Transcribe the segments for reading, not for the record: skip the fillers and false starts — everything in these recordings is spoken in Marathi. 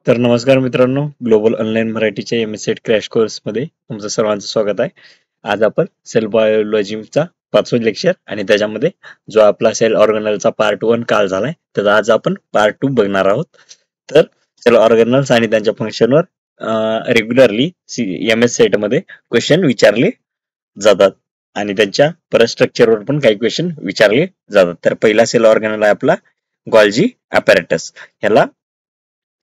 तर नमस्कार मित्रांनो, ग्लोबल ऑनलाईन मराठीच्या एमएससीआयटी क्रॅश कोर्स मध्ये तुमचं सर्वांचं स्वागत आहे. आज आपण सेल बायोलॉजीचा 5वं लेक्चर आणि त्याच्यामध्ये जो आपला सेल ऑर्गेनलचा पार्ट 1 काल झालाय, तर आज आपण पार्ट 2 बघणार आहोत. तर सेल ऑर्गेनल्स आणि त्यांच्या फंक्शनवर रेग्युलरली एमएससीआयटी मध्ये क्वेश्चन विचारले जातात आणि त्यांच्या परत स्ट्रक्चरवर पण काही क्वेश्चन विचारले जातात. तर पहिला सेल ऑर्गेनल आहे आपला गॉल्जी ॲपॅरेटस. ह्याला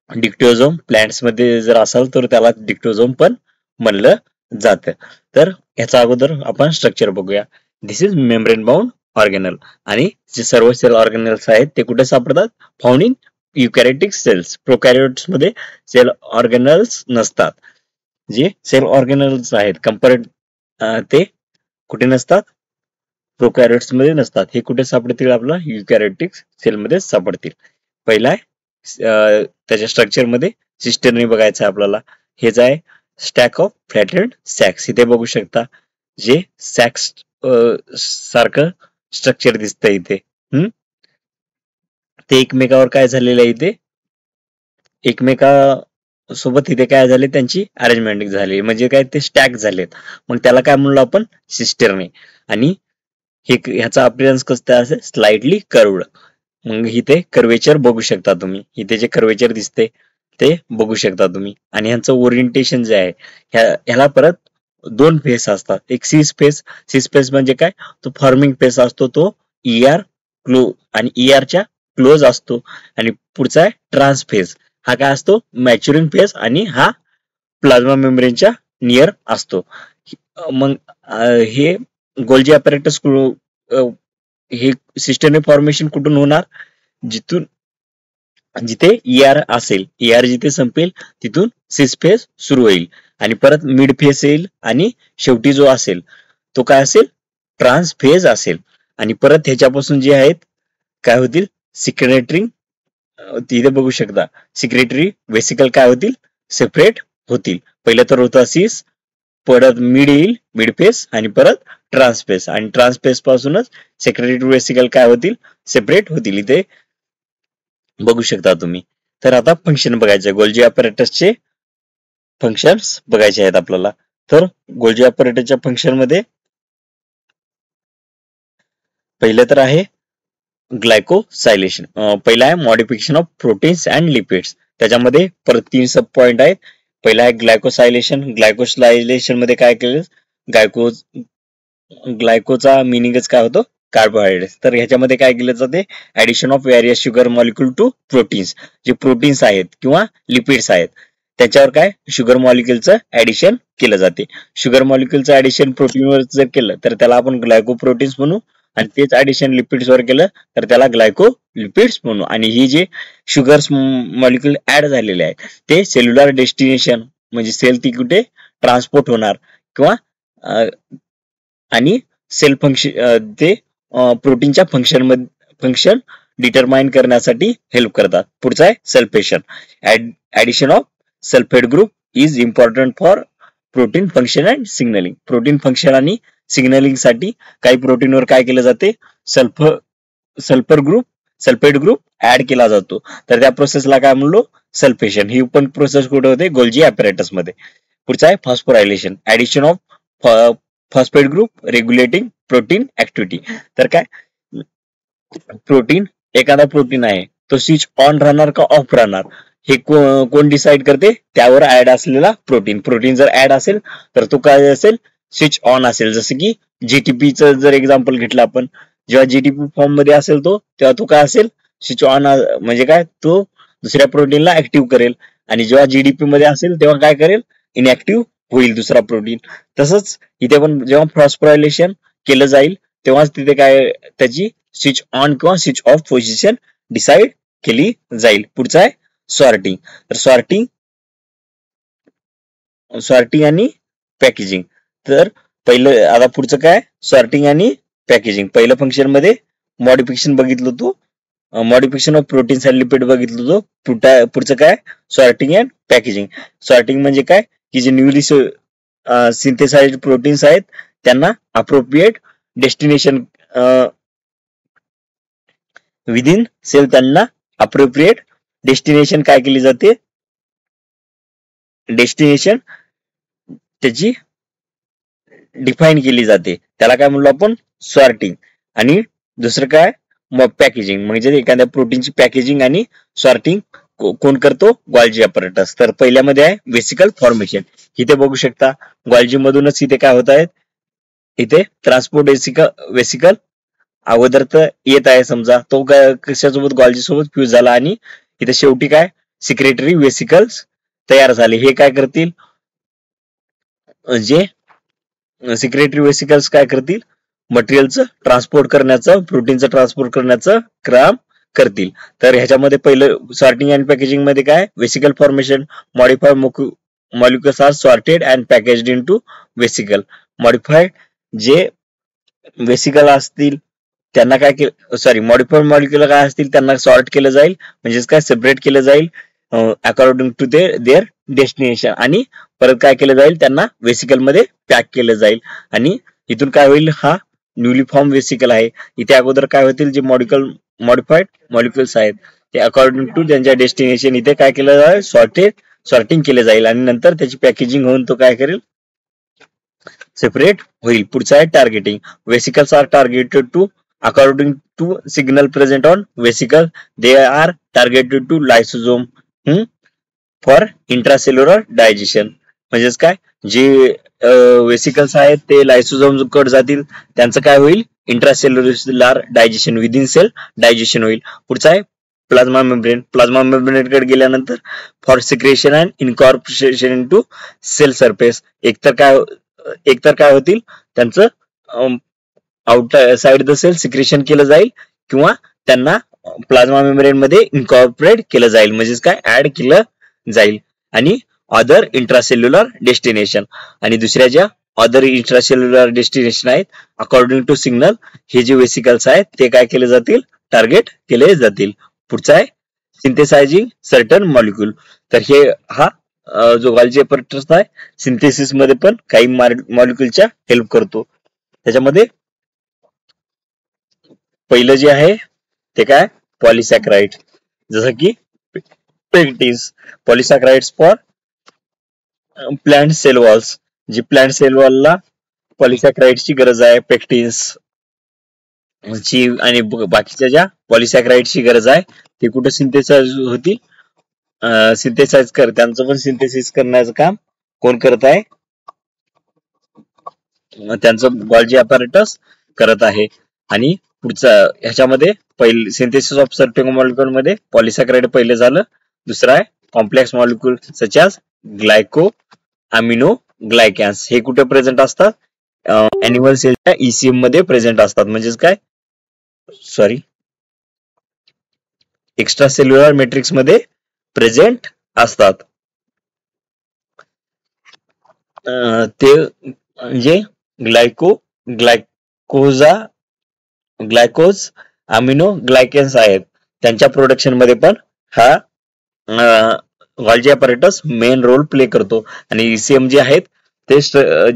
डिक्टोझोम प्लांट्स मध्ये जर असाल तर त्याला डिक्टोझोम पण म्हणलं जातं. तर याचा अगोदर आपण स्ट्रक्चर बघूया. This is membrane bound organelle आणि जे सर्व सेल ऑर्गेनल्स आहेत ते कुठे सापडतात? Found in eukaryotic cells. Prokaryotes मध्ये सेल ऑर्गेनल्स नसतात. जे सेल ऑर्गेनल्स आहेत कंपेअर्ड ते कुठे नसतात? प्रोकॅरियोट्स मध्ये नसतात. हे कुठे सापडतील? आपला युकॅरियोटिक सेल मध्ये सापडतील. पहिला आहे त्याच्या स्ट्रक्चर मध्ये सिस्टरने बघायचं आहे आपल्याला. हेच आहे स्टॅक ऑफ फ्लॅटेड सॅक्स. इथे बघू शकता जे सॅक्स सारखं स्ट्रक्चर दिसतंय इथे. ते एकमेकावर काय झालेलं आहे? इथे एकमेकासोबत इथे काय झाले? त्यांची अरेंजमेंट झाली, म्हणजे काय ते स्टॅक झालेत. मग त्याला काय म्हणलो आपण? सिस्टरने. आणि ह्याचा अपीअरन्स कसं असेल? Slightly curved. मग इथे कर्वेचर बघू शकता तुम्ही. इथे जे कर्वेचर दिसते ते बघू शकता तुम्ही. आणि ह्यांचं ओरिएंटेशन जे आहे ह्याला परत दोन फेस असतात. एक सिस फेस. सिस फेस म्हणजे काय? तो फॉर्मिंग फेस असतो, तो ER क्लो आणि ERच्या क्लोज असतो. आणि पुढचा आहे ट्रान्स फेस. हा काय असतो? मॅच्युरिंग फेस आणि हा प्लाझ्मा मेम्ब्रेनच्या नियर असतो. मग हे गोल्जी ॲपॅरेटस हे सिस्टरने फॉर्मेशन कुठून होणार? जिथे ER असेल, ER जिथे संपेल तिथून सिस फेस सुरू होईल आणि परत मिड फेस येईल आणि शेवटी जो असेल तो काय असेल? ट्रान्स फेज असेल. आणि परत ह्याच्यापासून जे आहेत काय होतील? सिक्रेटरी. तिथे बघू शकता सिक्रेटरी वेसिकल काय होतील? सेपरेट होतील. पहिलं तर होता सिस, परत मिड येईल, मिड फेस आणि परत ट्रान्सफेस. आणि ट्रान्सफेस पासूनच सेक्रेटरी वेसिकल काय होतील? सेपरेट होतील. इथे बघू शकता तुम्ही. तर आता फंक्शन बघायचे. गोल्जी ॲपॅरेटसचे फंक्शन्स बघायचे आहेत आपल्याला. तर गोल्जी ॲपॅरेटसच्या फंक्शन मध्ये पहिलं तर आहे ग्लायकोसायलेशन. पहिला आहे modification of proteins and lipids. त्याच्यामध्ये परत 3 सब पॉइंट आहेत. पहिला आहे ग्लायकोसायलेशन. ग्लायकोसायलेशन मध्ये काय केलं? ग्लायकोचा मिनिंगच काय होतो? कार्बोहायड्रेट्स. तर ह्याच्यामध्ये काय केलं जाते? Addition of various sugar molecule to proteins. जे प्रोटीन्स आहेत किंवा लिपिड्स आहेत त्याच्यावर काय शुगर मॉलिक्यूलचं ऍडिशन केलं जाते. शुगर मॉलिक्यूलचं ऍडिशन प्रोटीनवर जर केलं तर त्याला आपण ग्लायकोप्रोटीन्स म्हणू, आणि तेच ऍडिशन लिपिड्स वर केलं तर त्याला ग्लायकोलिपिड्स म्हणू. आणि ही जे शुगर मॉलिक्यूल ऍड झालेले आहेत ते सेल्युलर डेस्टिनेशन म्हणजे सेल ती कुठे ट्रान्सपोर्ट होणार किंवा आणि सेल फंक्शन ते प्रोटीनच्या फंक्शन डिटरमाइन करण्यासाठी हेल्प करतात. पुढचा आहे sulphation. Addition of sulphate group is important for protein function and signalling. Protein function आणि सिग्नलिंग साठी काही प्रोटीनवर काय केलं जाते? सल्फेट ग्रुप ऍड केला जातो. तर त्या प्रोसेसला काय म्हणलो? सल्फेशन. ही पण प्रोसेस कुठे होते? गोल्जी ॲपॅरेटस मध्ये. पुढचा आहे phosphorylation. Addition of phosphate group regulating protein activity. तर काय एखादा प्रोटीन आहे तो स्विच ऑन राहणार का ऑफ राहणार हे कोण डिसाइड करते? त्यावर ऍड असलेला प्रोटीन जर ऍड असेल तर तो काय असेल? स्विच ऑन असेल. जसं की जीटीपीचं जर एक्झाम्पल घेतलं आपण, जेव्हा जीटीपी फॉर्म मध्ये असेल तेव्हा तो काय असेल? Switch on. म्हणजे काय? तो दुसऱ्या प्रोटीनला ऍक्टिव्ह करेल. आणि जेव्हा जीडीपी मध्ये असेल तेव्हा काय करेल? इनऍक्टिव्ह होईल दुसरा प्रोटीन. तसंच इथे पण जेव्हा फॉस्फोरायलेशन केलं जाईल तेव्हाच तिथे काय त्याची स्विच ऑन किंवा स्विच ऑफ पोझिशन डिसाइड केली जाईल. पुढचा आहे सॉर्टिंग. तर सॉर्टिंग आणि पॅकेजिंग. तर पहिलं आता पुढचं काय? सॉर्टिंग आणि पॅकेजिंग. पहिलं फंक्शन मध्ये मॉडिफिकेशन बघितलं होतो, modification of proteins and lipid बघितलं होतो. पुढचं काय? Sorting and packaging. सॉर्टिंग म्हणजे काय? की जे न्यूली सिंथेसाइज्ड प्रोटीन्स आहेत त्यांना अप्रोप्रिएट डेस्टिनेशन विदिन सेल, त्यांना अप्रोप्रिएट डेस्टिनेशन काय केली जाते? डेस्टिनेशन त्याची डिफाईन केली जाते, त्याला काय म्हणलो आपण, सॉर्टिंग. आणि दुसरं काय, मग पॅकेजिंग, म्हणजे एखाद्या प्रोटीनची पॅकेजिंग आणि सॉर्टिंग कोण करतो, गॉल्जी अपॅरेटस. तर पहिल्यामध्ये आहे वेसिकल फॉर्मेशन. इथे बघू शकता गॉल्जी मधूनच इथे काय होत आहेत, इथे ट्रान्सपोर्ट वेसिकल अगोदर तर येत आहे, समजा तो कशासोबत, गॉल्जी सोबत फ्यूज झाला आणि इथे शेवटी काय, सिक्रेटरी वेसिकल्स तयार झाले. हे काय करतील, जे सिक्रेटरी वेसिकल्स काय करतील, मटेरियलचं ट्रान्सपोर्ट करण्याचं, प्रोटीनचं ट्रान्सपोर्ट करण्याचं काम करतील. तर ह्याच्यामध्ये पहिलं सॉर्टिंग अँड पॅकेजिंग मध्ये काय, vesicle formation, modified molecules are sorted and packaged into vesicle. Modified जे वेसिकल असतील त्यांना काय केलं, सॉरी, मॉडिफाईड मॉलिक्युल काय असतील त्यांना सॉर्ट केलं जाईल, म्हणजेच काय, सेपरेट केलं जाईल अकॉर्डिंग टू देअर डेस्टिनेशन, आणि परत काय केलं जाईल, त्यांना वेसिकल मध्ये पॅक केलं जाईल. आणि इथून काय होईल, हा न्यूली फॉर्म वेसिकल आहे. इथे अगोदर काय होतील, जे मॉडिफाईड मॉलिक्युल्स आहेत ते अकॉर्डिंग टू त्यांच्या डेस्टिनेशन इथे काय केलं जाईल, सॉर्टिंग केले जाईल, आणि नंतर त्याची पॅकेजिंग होऊन तो काय करेल, सेपरेट होईल. पुढचा आहे targeting. Vesicles are targeted to according to signal present on vesicle, they are targeted to lysosome for intracellular digestion. म्हणजेच काय, जे वेसिकल्स आहेत ते लायसोझोम कडे जातील, त्यांचं काय होईल, intracellular digestion, within cell digestion होईल. पुढचा आहे प्लाझ्मा मेम्ब्रेन. प्लाझ्मा मेम्ब्रेन कडे गेल्यानंतर for secretion and incorporation into cell surface, एकतर काय होतील, त्यांचं outside the cell secretion केलं जाईल, किंवा त्यांना प्लाझ्मा मेम्ब्रेन मध्ये इनकॉर्पोरेट केलं जाईल, म्हणजेच काय, ऍड केलं जाईल. आणि अदर इंट्रासेल्युलर डेस्टिनेशन, आणि दुसऱ्या ज्या अदर इंट्रासेल्युलर डेस्टिनेशन आहेत अकॉर्डिंग टू सिग्नल, हे जे वेसिकल्स आहेत ते काय केले जातील, टार्गेट केले जातील. पुढचा आहे सिंथेसायझिंग सर्टन मॉलिक्यूल. तर हे हा जो गॉल्जी अपॅरेटस आहे, सिंथेसिस मध्ये पण काही मॉलिक्यूलच्या हेल्प करतो. त्याच्यामध्ये पहिलं जे आहे ते काय, पॉलिसॅकराइड, जसं की pectins. Polysaccharides for plant cell walls, जी प्लांट सेल वॉलला पॉलिसॅकराइडची गरज आहे, पेक्टिन्स ची आणि बाकीच्या ज्या पॉलिसॅकराइडची गरज आहे ते कुठे सिंथेसाइज होती, त्यांचं पण सिंथेसिस करण्याचं काम कोण करत आहे, त्यांचं गॉल्जी अपॅरेटस करत आहे. आणि पुढचा ह्याच्यामध्ये पहिले सिंथेसिस ऑफ सर्टेन मॉलिक्युल मध्ये पॉलिसॅकराइड पहिले झालं. दुसरा आहे complex molecule such as glycosaminoglycans. हे कुठे प्रेझेंट असतात, ॲनिमल सेलच्या ईसीएम मध्ये प्रेझेंट असतात, म्हणजेच काय, सॉरी, एक्स्ट्रा सेल्युलर मॅट्रिक्स मध्ये प्रेझेंट असतात. ते म्हणजे ग्लायकोज अमिनो ग्लायकॅन्स आहेत, त्यांच्या प्रोडक्शन मध्ये पण हा Golgi apparatus main role play करतो. आणि ईसीएम जे आहेत ते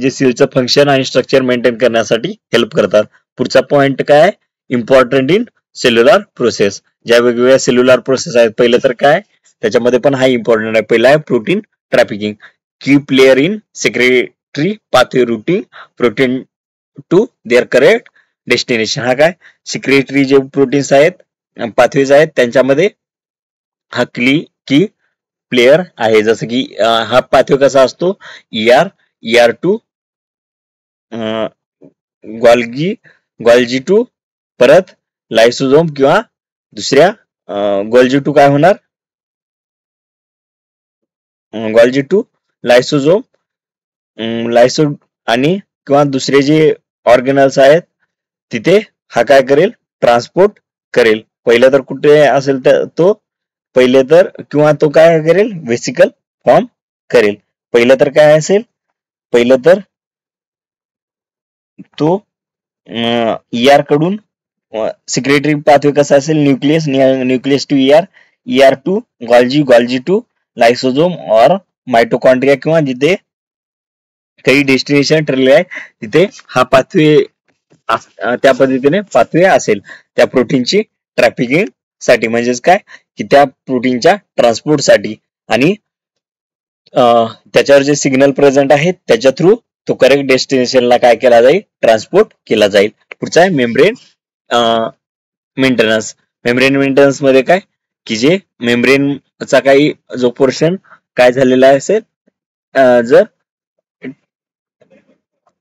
जे सेलचं फंक्शन आणि स्ट्रक्चर मेंटेन करण्यासाठी हेल्प करतात. पुढचा पॉइंट काय आहे, इम्पॉर्टंट इन सेल्युलर प्रोसेस. ज्या वेगवेगळ्या सेल्युलर प्रोसेस आहेत, पहिलं तर काय, त्याच्यामध्ये पण हा इम्पॉर्टंट आहे. पहिला आहे protein trafficking, key player in secretory pathway routing protein to their correct destination. हा काय, सिक्रेटरी जे प्रोटीन्स आहेत, पाथवेज आहेत, त्यांच्यामध्ये हा की प्लेयर आहे. जसं की हा पाथवे कसा असतो, ER 2 गॉल्जी 2 परत लायसोझोम, किंवा दुसऱ्या गॉल्जी 2 काय होणार, गॉल्जी 2 लायसोझोम आणि किंवा दुसरे जे ऑर्गेनल्स आहेत तिथे हा काय करेल, ट्रान्सपोर्ट करेल. पहिलं तर कुठे असेल तर तो पहिले तर, किंवा तो काय करेल, वेसिकल फॉर्म करेल. पहिलं तर काय असेल, पहिलं तर तो ER कडून सिक्रेटरी पाथवे कसा असेल, न्यूक्लियस टू ER 2 गॉल्जी 2 लायसोझोम और मायटोकॉन्ड्रिया, किंवा जिथे काही डेस्टिनेशन ठरले आहे तिथे हा पाथवे त्या पद्धतीने पाथवे असेल त्या प्रोटीनची ट्रॅफिकिंग साठी, म्हणजेच काय, की त्या प्रोटीनच्या ट्रान्सपोर्ट साठी. आणि त्याच्यावर जे सिग्नल प्रेझेंट आहे त्याच्या थ्रू तो करेक्ट डेस्टिनेशनला काय केला जाईल, ट्रान्सपोर्ट केला जाईल. पुढचा आहे मेम्ब्रेन मेंटेनन्स. मेम्ब्रेन मेंटेनन्स मध्ये काय की जे मेम्ब्रेनचा काही जो पोर्शन काय झालेला असेल, जर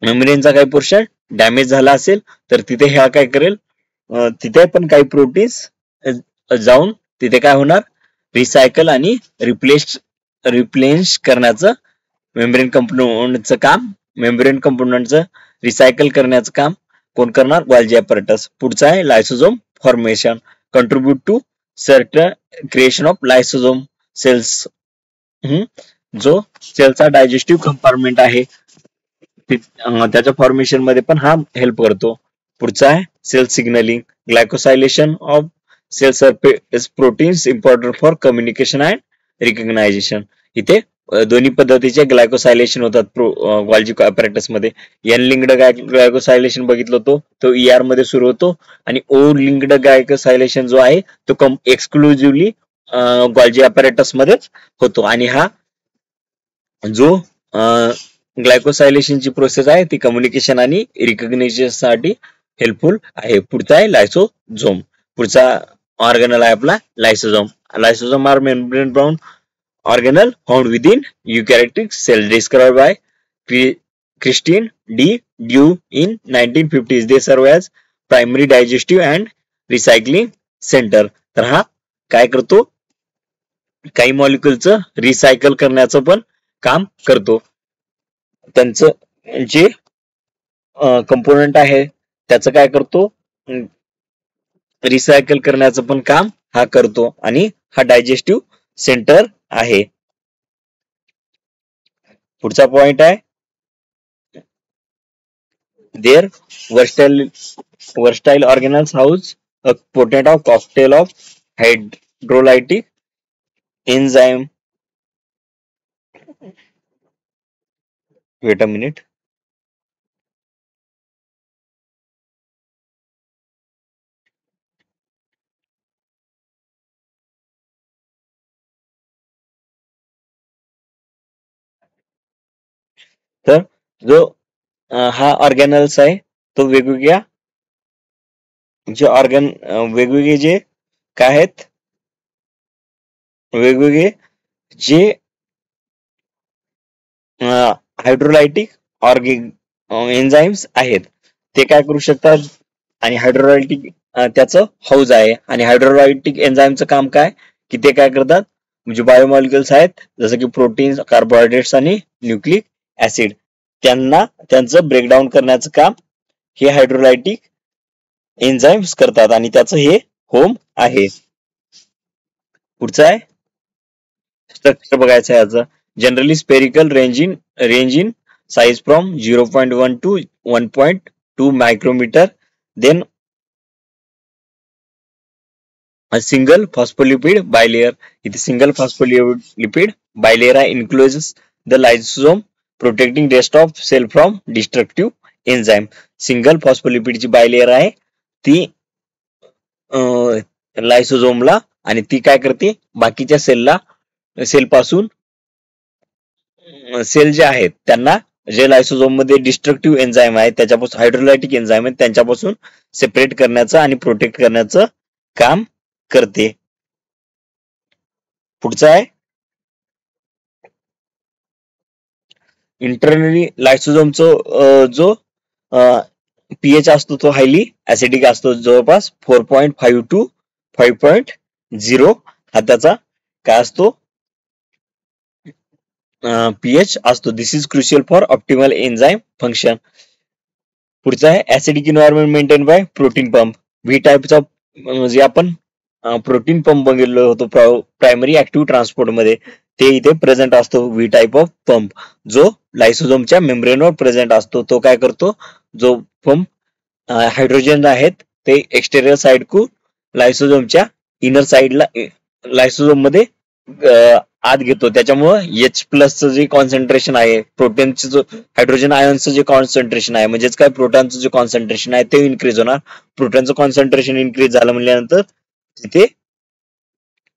मेम्ब्रेनचा काही पोर्शन डॅमेज झाला असेल तर तिथे ह्या काय करेल, तिथे पण काही प्रोटीन्स जाऊन तिथे काय होणार, रिसायकल आणि रिप्लेस करण्याचं मेम्ब्रेन कंपोनंटचं काम, मेम्ब्रेन कंपोनंटचं रिसायकल करण्याचं काम कोण करणार, गोल्जी ॲपॅरेटस. पुढचा आहे lysosome formation, contribute to certain creation of lysosome cells. जो सेलचा डायजेस्टिव्ह कंपार्टमेंट आहे त्याच्या फॉर्मेशन मध्ये पण हा हेल्प करतो. पुढचा आहे cell signaling, glycosylation of cell surface proteins important for communication and recognization. इथे दोन्ही पद्धतीचे ग्लायकोसायलेशन होतात गोल्जी ॲपॅरेटस मध्ये. एन लिंक्ड ग्लायकोसायलेशन बघितलं होतो तो ER मध्ये सुरू होतो, आणि ओ लिंक्ड ग्लायकोसायलेशन जो आहे तो एक्सक्लुझिव्हली गोल्जी ॲपॅरेटस मध्येच होतो. आणि हा जो ग्लायकोसायलेशनची प्रोसेस आहे ती कम्युनिकेशन आणि रिकग्निशन साठी हेल्पफुल आहे. पुढचा आहे लायसोझोम. पुढचा ऑर्गनल आहे आपला lysosome. Lysosome are membrane bound organelle found within eukaryotic cell described by Christine D. Dew in 1950s. They serve as primary digestive and recycling center. तर हा काय करतो, काही मॉलिक्युलचं रिसायकल करण्याचं पण काम करतो. त्यांचं जे कंपोनंट आहे त्याचं काय करतो, रिसायकल करण्याचं पण काम हा करतो, आणि हा डायजेस्टिव्ह सेंटर आहे. पुढचा पॉइंट आहे there versatile organelles house a potent of cocktail of hydrolytic enzyme. Wait a minute. तर जो हा ऑर्गॅनल्स आहे तो वेगवेगळ्या जे वेगवेगळे जे काय आहेत, वेगवेगळे जे हायड्रोलायटिक एन्झाईम्स आहेत ते काय करू शकतात, आणि हायड्रोलायटिक त्याचं हाऊस आहे. आणि हायड्रोलायटिक एन्झाईमचं काम काय की ते काय करतात, म्हणजे बायोमॉलिक्युल्स आहेत जसं की प्रोटीन्स, कार्बोहायड्रेट्स आणि न्यूक्लिक ऍसिड, त्यांचं ब्रेकडाऊन करण्याचं काम हे हायड्रोलायटिक एन्झाईम्स करतात, आणि त्याचं हे होम आहे. पुढचं आहे स्ट्रक्चर बघायचं आहे याचं. Generally spherical range in size from 0.1 to 1.2 micrometer. Then a single phospholipid bilayer. It single phospholipid bilayer encloses the lysosome, protecting rest of cell from destructive enzyme. Single phospholipid ची बायलेयर आहे ती लायसोझोमला, आणि ती काय करते बाकीच्या सेल पासून सेल जे आहेत त्यांना जे लायसोझोम मध्ये डिस्ट्रक्टिव्ह एन्झाईम आहे त्याच्यापासून, हायड्रोलायटिक एन्झाईम आहे त्यांच्यापासून सेपरेट करण्याचं आणि प्रोटेक्ट करण्याचं काम करते. पुढचा आहे इंटरनली लायसोझोमचा जो पीएच असतो तो हायली ऍसिडिक असतो, जवळपास 4.5 to 5.0 हा त्याचा काय असतो पीएच असतो. This is crucial for optimal enzyme function. पुढचा आहे acidic environment maintain by protein pump. V टाईपचा जे आपण प्रोटीन पंप बघितलो होतो प्रायमरी ऍक्टिव्ह ट्रान्सपोर्ट मध्ये, ते इथे प्रेझेंट असतो व्ही टाईप ऑफ पंप, जो लायसोझोमच्या मेम्ब्रेनवर प्रेझेंट असतो. तो काय करतो, जो पंप हायड्रोजन आहेत ते एक्सटेरियर साइड कू लायसोझोमच्या इनर साइडला लायसोझोम मध्ये आत घेतो. त्याच्यामुळं H+ जे कॉन्सन्ट्रेशन आहे, प्रोटीनचं जो हायड्रोजन आयन्सचं जे कॉन्सन्ट्रेशन आहे, म्हणजेच काय प्रोटॉनचं जे कॉन्सन्ट्रेशन आहे ते इन्क्रीज होणार. प्रोटॉनचं कॉन्सन्ट्रेशन इन्क्रीज झालं म्हणल्यानंतर तिथे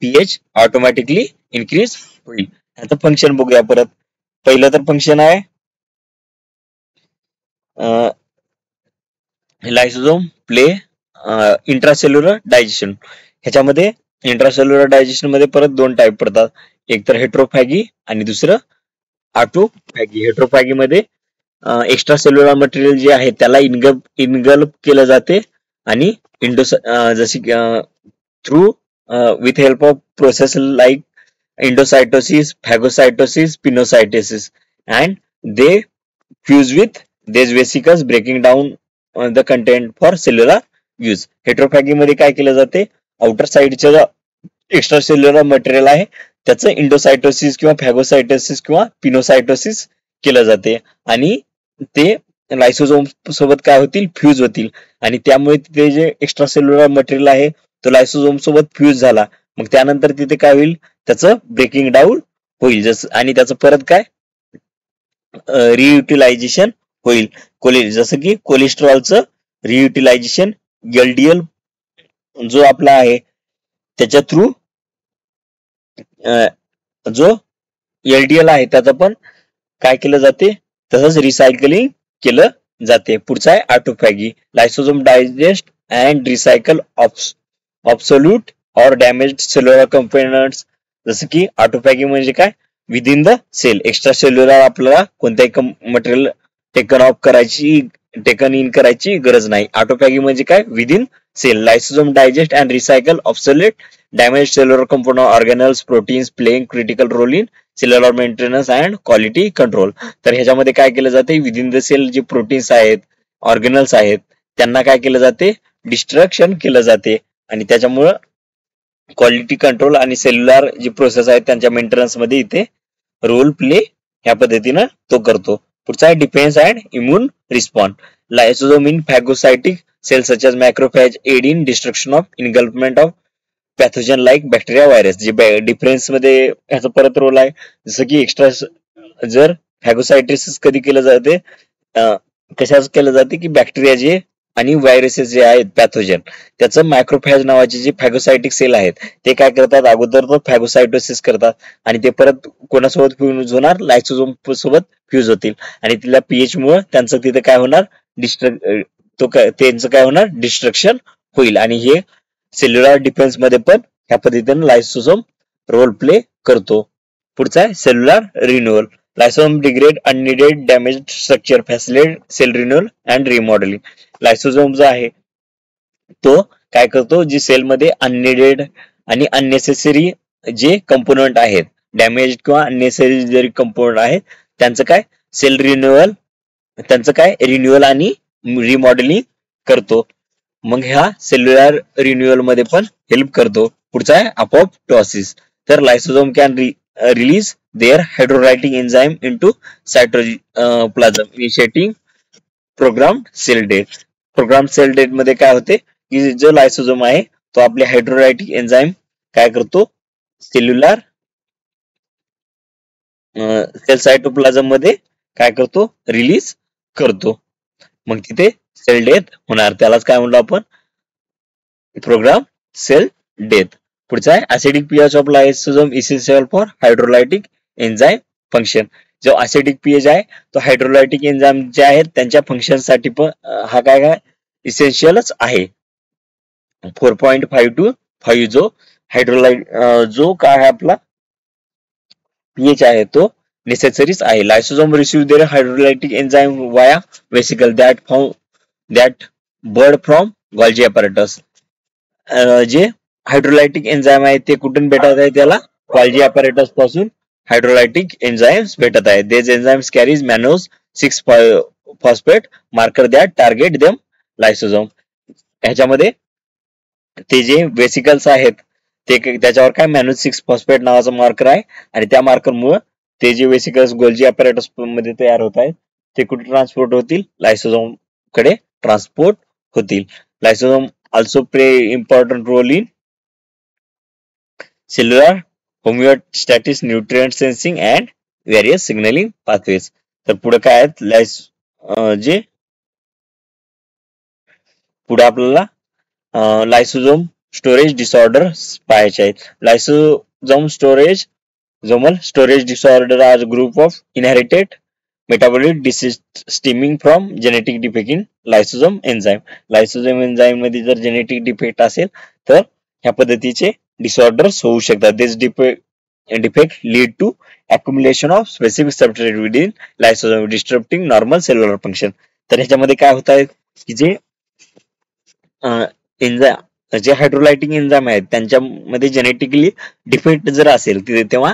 पीएच ऑटोमॅटिकली इन्क्रीज होईल. ह्याचं फंक्शन बघूया परत. पहिलं तर फंक्शन आहे लायसोझोम प्ले इंट्रासेल्युलर डायजेशन. ह्याच्यामध्ये इंट्रासेल्युलर डायजेशन मध्ये परत दोन टाईप पडतात, एक तर हेट्रोफॅगी आणि दुसरं ऑटोफॅगी. हेट्रोफॅगी मध्ये एक्स्ट्रा सेल्युलर मटेरियल जे आहे त्याला इनगल्प केलं जाते आणि जशी through with help of process like endocytosis, phagocytosis, pinocytosis, and they fuse with these vesicles, breaking down the content for cellular use. हेट्रोफॅगी मध्ये काय केलं जाते, आउटर साइडचं एक्स्ट्रा सेल्युलर मटेरियल आहे त्याचं इंडोसायटोसिस किंवा फॅगोसायटोसिस किंवा पिनोसायटोसिस केलं जाते आणि ते लायसोझोम सोबत काय होतील, फ्यूज होतील आणि त्यामुळे तिथे जे एक्स्ट्रा सेल्युलर मटेरियल आहे तो लायसोझोम सोबत फ्यूज झाला. मग त्यानंतर तिथे काय होईल, त्याचं ब्रेकिंग डाऊन होईल जसं आणि त्याचं परत काय रियुटिलायझेशन होईल. जसं की कोलेस्ट्रॉलचं रियुटिलायझेशन एलडीएल जो आपला आहे त्याच्या थ्रू जो एलडीएल आहे त्याचं पण काय केलं जाते, तसंच रिसायकलिंग केलं जाते. पुढचा आहे autophagy. Lysosome digest and recycle obsolete or damage cellular components. जसं की ऑटोफॅगी म्हणजे काय, within the cell extracellular आपल्याला कोणत्याही मटेरियल टेकन इन करायची गरज नाही. ऑटोफॅगी म्हणजे काय, within cell. Lysosome digest and recycle obsolete damage cellular component organelles proteins playing critical role in cellular maintenance and quality control. तर ह्याच्यामध्ये काय केलं जाते, विदिन द सेल जे प्रोटीन्स आहेत, ऑर्गॅनल्स आहेत, त्यांना काय केलं जाते, डिस्ट्रक्शन केलं जाते आणि त्याच्यामुळं क्वालिटी कंट्रोल आणि सेल्युलर जी प्रोसेस आहे त्यांच्या मेंटेनन्स मध्ये इथे रोल प्ले ह्या पद्धतीनं तो करतो. पुढचा आहे defence and immune response. Lysosome in phagocytic cell such as macrophage aid in destruction of engulfment of pathogen like bacteria virus. जे डिफरेन्स मध्ये ह्याचा परत रोल आहे. जसं की एक्स्ट्रा जर फॅगोसायटिस कधी केलं जाते, कशाच केलं जाते की बॅक्टेरिया जे आणि व्हायरसेस जे आहेत पॅथोजन, त्याचं मायक्रोफॅज नावाचे जे फॅगोसायटिक सेल आहेत ते काय करतात, अगोदर तो फॅगोसायटोसिस करतात आणि ते परत कोणासोबत फ्यूज होणार, लायसोझोम सोबत फ्यूज होतील आणि तिला पीएच मुळे त्यांचं तिथे काय होणार, त्यांचं काय होणार, डिस्ट्रक्शन होईल आणि हे सेल्युलर डिफेन्स मध्ये पण ह्या पद्धतीने लायसोझोम रोल प्ले करतो. पुढचा आहे cellular renewal. Lysosome degrade unneeded damage structure facilitate cell renewal and remodelling. Lysosome जो आहे तो काय करतो, जी सेलमध्ये अननिडेड आणि अननेसेसरी जे कंपोनंट आहेत, डॅमेज किंवा अननेसेसरी कंपोनंट आहेत, त्यांचं काय सेल रिन्युअल, त्यांचं काय रिन्युअल आणि रिमॉडेलिंग करतो. मग ह्या सेल्युलर रिन्युअल मध्ये पण हेल्प करतो. पुढचा आहे अपोप्टोसिस. तर lysosome can release their hydrolytic enzyme into cytoplasm initiating programme cell death. Programme cell death मध्ये काय होते की जो लायसोझोम आहे तो आपले हायड्रोलायटिक एन्झाइम काय करतो, सेल्युलर सेल सायटोप्लाझम मध्ये काय करतो, रिलीज करतो. मग तिथे सेल डेथ होणार, त्यालाच काय म्हणलो आपण, प्रोग्राम सेल डेथ. पुढचा आहे acidic pH of lysosome essential for hydrolytic enzyme function. जो ऍसिडिक पीएच आहे तो हायड्रोलायटिक एन्झाइम जे आहेत त्यांच्या फंक्शन साठी पण हा काय इसेन्शियलच आहे. 4.5 to 5 जो हायड्रोलाइट जो काय आहे आपला पीएच आहे तो नेसेसरीच आहे. लायसोझोम रिसीव्ह देअर हायड्रोलायटिक एन्झाइम वाया vesicle that bird from Golgi apparatus. जे हायड्रोलायटिक एन्झाइम आहे ते कुठून भेटत आहे, त्याला गॉल्जी अपॅरेटस पासून हायड्रोलायटिक एन्झाइम्स भेटत आहेत. These enzymes carries mannose 6 phosphate marker that target them lysosome. ह्याच्यामध्ये ते जे वेसिकल्स आहेत ते त्याच्यावर काय मॅनोज 6 फॉस्फेट नावाचा मार्कर आहे आणि त्या मार्कर मुळे ते जे वेसिकल्स गोल्जी अपॅरेटस मध्ये तयार होत आहेत ते कुठे ट्रान्सपोर्ट होतील, लायसोझोम कडे ट्रान्सपोर्ट होतील. लायसोझोम also play important role in cellular homeostasis, nutrient sensing and various signaling pathways. तर पुढे काय आहेत जे पुढे आपल्याला लायसोझोम स्टोरेज डिसऑर्डर पाहायचे आहेत. लायसोझोम storage Lysosomal storage disorder are a group of inherited metabolic disease stemming from genetic defect in lysosome enzyme. Lysosome enzyme मध्ये जर जेनेटिक डिफेक्ट असेल तर ह्या पद्धतीचे डिसऑर्डर्स होऊ शकतात. दिस defect lead to accumulation of specific substrate within lysosome disrupting normal cellular function. तर ह्याच्यामध्ये काय होत आहे की जे एन्झाइम जे हायड्रोलायटिक एन्झाइम आहेत त्यांच्यामध्ये जेनेटिकली डिफेक्ट जर असेल तेव्हा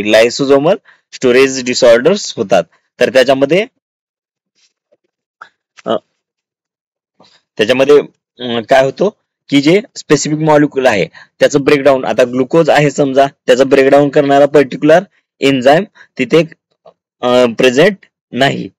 लायसोझोमल स्टोरेज डिसऑर्डर्स होतात. तर त्याच्यामध्ये काय होतं की जे स्पेसिफिक मॉलिक्युल आहे त्याचं ब्रेकडाऊन, आता ग्लुकोज आहे समजा, त्याचं ब्रेकडाऊन करणारा पर्टिक्युलर एन्झाइम तिथे प्रेझेंट नाही.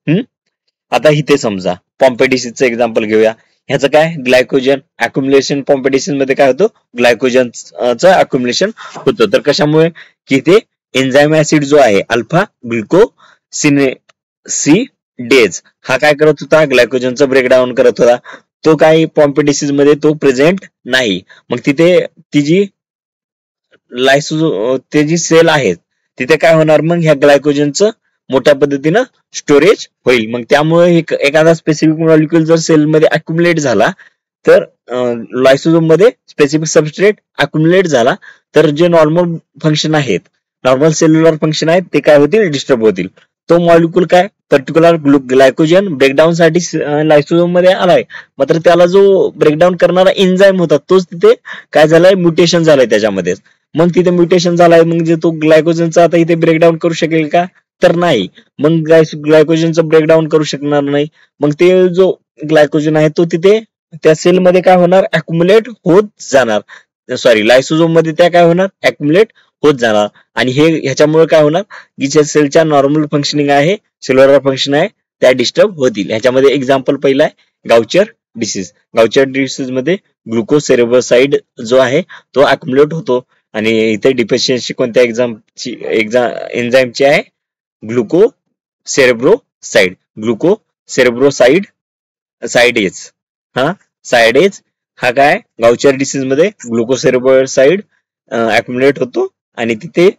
आता इथे समजा पॉम्पेडिसिसचं एक्झाम्पल घेऊया. ह्याचं काय ग्लायकोजन अक्युमुलेशन, पॉम्पेडिसिस मध्ये काय होतं ग्लायकोजनचं अक्युमुलेशन होतं. तर कशामुळे की इथे एन्झाइम ऍसिड जो आहे अल्फा ग्लुकोसिनेसिडेज हा काय करत होता ग्लायकोजनचं ब्रेकडाऊन करत होता. तो काय पॉम्पेडिसिस मध्ये तो प्रेझेंट नाही. मग तिथे ती जी ते जी सेल आहेत तिथे काय होणार मग ह्या ग्लायकोजनचं मोठ्या पद्धतीनं स्टोरेज होईल. मग त्यामुळे एखादा स्पेसिफिक मॉलिक्युल जर सेलमध्ये अक्युमुलेट झाला तर लायसोझोम मध्ये स्पेसिफिक सबस्ट्रेट अक्युमुलेट झाला तर जे नॉर्मल फंक्शन आहेत, नॉर्मल सेल्युलर फंक्शन आहेत ते काय होतील डिस्टर्ब होतील. तो मॉलिक्युल काय पर्टिक्युलर ग्लायकोजन ब्रेकडाऊन साठी लायसोझोम मध्ये आलाय, मात्र त्याला जो ब्रेकडाऊन करणारा एन्झाइम होता तोच तिथे काय झालाय म्युटेशन झालंय त्याच्यामध्ये. मग तिथे म्युटेशन झालाय म्हणजे तो ग्लायकोजनचा आता इथे ब्रेकडाऊन करू शकेल का तर नाही. मग ग्लायकोजनचं ब्रेकडाऊन करू शकणार नाही. मग ते जो ग्लायकोजन आहे तो तिथे त्या सेलमध्ये काय होणार अक्युमुलेट होत जाणार. लायसोझोम मध्ये त्या काय होणार अक्युमुलेट होत जाणार. आणि ह्याच्यामुळे काय होणार की ज्या सेलच्या नॉर्मल फंक्शनिंग आहे, सेल्युलर फंक्शन आहे त्या डिस्टर्ब होतील. ह्याच्यामध्ये एक्झाम्पल पहिला आहे गाउचर डिसीज. गाउचर डिसीज मध्ये ग्लुकोसेरेब्रोसाइड जो आहे तो अक्युमुलेट होतो. आणि इथे डिफिशियन्सी कोणत्या एन्झाइमची आहे ग्लुकोसेरेब्रोसाइड. ग्लुकोसेरेब्रोसाइड साइडेज हा काय गाउचर डिसीज मध्ये ग्लुकोसेरेब्रोसाइड अक्युमुलेट होतो आणि तिथे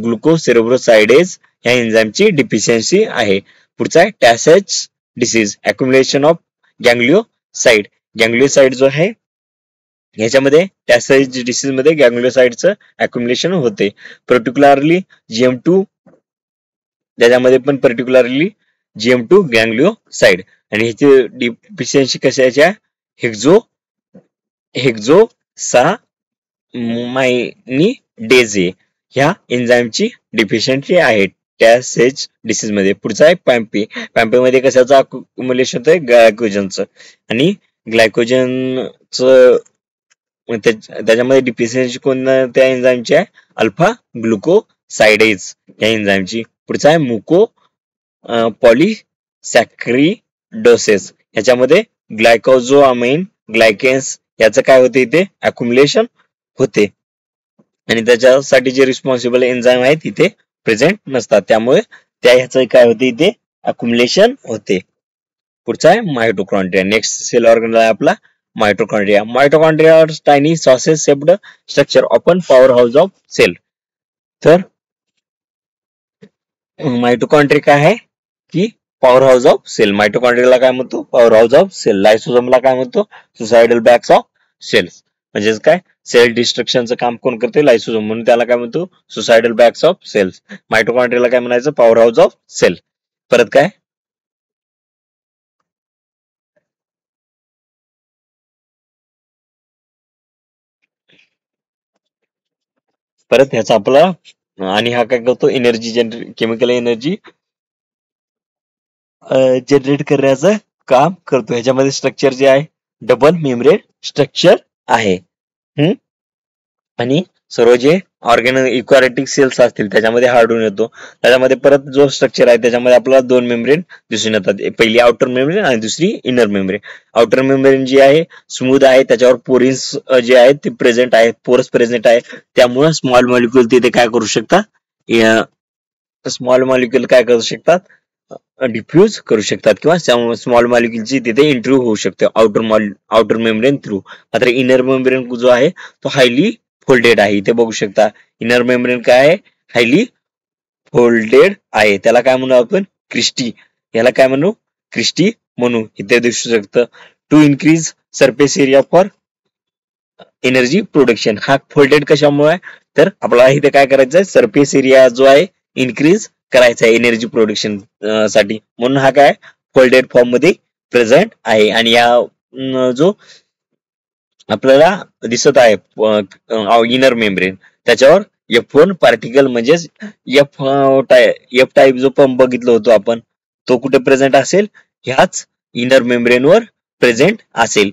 ग्लुकोसेरेब्रोसाइडेज ह्या एन्झाइमची डिफिशियन्सी आहे. पुढचा आहे टॅसेज डिसीज अक्युमुलेशन ऑफ गँग्लिओसाइड. गँग्लिओसाइड जो आहे ह्याच्यामध्ये टॅसेज डिसीज मध्ये गँग्लिओसाइडचं अक्युमुलेशन होते. पर्टिक्युलरली GM2 त्याच्यामध्ये पण पर्टिक्युलरली GM2 गँग्लिओसाइड. आणि ह्याची डिफिशियन्सी कशाची आहे हेक्झोसामाइनिडेज ह्या एन्झाइमची डिफिशियन्सी आहे टॅसेज डिसीज मध्ये. पुढचा आहे पॅम्पे. पॅम्पे मध्ये कशाचं अक्युमुलेशन होतंय ग्लायकोजनचं. आणि ग्लायकोजनचं त्याच्यामध्ये डिफिशियन्सी कोणत्या एन्झाइमची आहे अल्फा ग्लुकोसाइडेज या एन्झाइमची. पुढचा आहे मुको पॉलिसॅक्रिडोसेस. ह्याच्यामध्ये ग्लायकोझोआमाइन ग्लायकेन्स याचं काय होते इथे अक्युमुलेशन होते आणि त्याच्यासाठी जे रिस्पॉन्सिबल एन्झाइम आहेत तिथे प्रेझेंट नसतात, त्यामुळे ह्याचं काय होते इथे अक्युमुलेशन होते. पुढचा आहे मायटोकॉन्ड्रिया. नेक्स्ट सेल ऑर्गन आहे आपला mitochondria. Mitochondria tiny sausage shaped structure often powerhouse of cell. तर मायटोकॉन्ड्रिया काय आहे की पॉवर हाऊस ऑफ सेल. मायटोकॉन्ड्रियाला काय म्हणतो पॉवर हाऊस ऑफ सेल. लायसोझोमला काय म्हणतो सुसायडल बॅग्स ऑफ सेल्स. म्हणजेच काय सेल डिस्ट्रक्शनचं काम कोण करते लायसोझोम, म्हणून त्याला काय म्हणतो सुसायडल बॅग्स ऑफ सेल्स. मायटोकॉन्ड्रियाला काय म्हणायचं पॉवर हाऊस ऑफ सेल. परत काय परत ह्याचा आपला आणि हा काय करतो एनर्जी केमिकल एनर्जी जनरेट करण्याचं काम करतो. ह्याच्यामध्ये स्ट्रक्चर जे आहे डबल मेम्ब्रेन स्ट्रक्चर आहे. आणि सर्व जे ऑर्गॅन इक्वारेटिक सेल्स असतील त्याच्यामध्ये हार्डून येतो. त्याच्यामध्ये परत जो स्ट्रक्चर आहे त्याच्यामध्ये आपल्याला दोन मेम्ब्रेन दिसून येतात. पहिली आउटर मेम्ब्रेन आणि दुसरी इनर मेम्ब्रेन. आउटर मेम्ब्रेन जी आहे स्मूथ आहे, त्याच्यावर पोरिन्स जे आहेत ते प्रेझेंट आहेत, पोरस प्रेझेंट आहे. त्यामुळे स्मॉल मॉलिक्युल तिथे काय करू शकतात डिफ्यूज करू शकतात किंवा स्मॉल मॉलिक्युलची तिथे इंटरव्यू होऊ शकते आउटर मेम्ब्रेन थ्रू. मात्र इनर मेम्ब्रेन जो आहे तो हायली फोल्डेड आहे, इथे बघू शकता इनर मेम्ब्रेन काय आहे, हायली फोल्डेड आहे, त्याला काय म्हणू आपण, क्रिस्टी, याला काय म्हणू, क्रिस्टी म्हणू. इथे दिसू शकतं to increase surface area for energy production. हा फोल्डेड कशामुळे आहे, तर आपल्याला इथे काय करायचं आहे, सरफेस एरिया जो आहे इन्क्रीज करायचा आहे एनर्जी प्रोडक्शन साठी, म्हणून हा काय फोल्डेड फॉर्म मध्ये प्रेझेंट आहे. आणि या जो आपल्याला दिसत आहे इनर मेम्ब्रेन, त्याच्यावर F1 पार्टिकल म्हणजेच एफ टाईप जो पंप बघितलो होतो आपण, तो कुठे प्रेझेंट असेल, ह्याच इनर मेम्ब्रेन वर प्रेझेंट असेल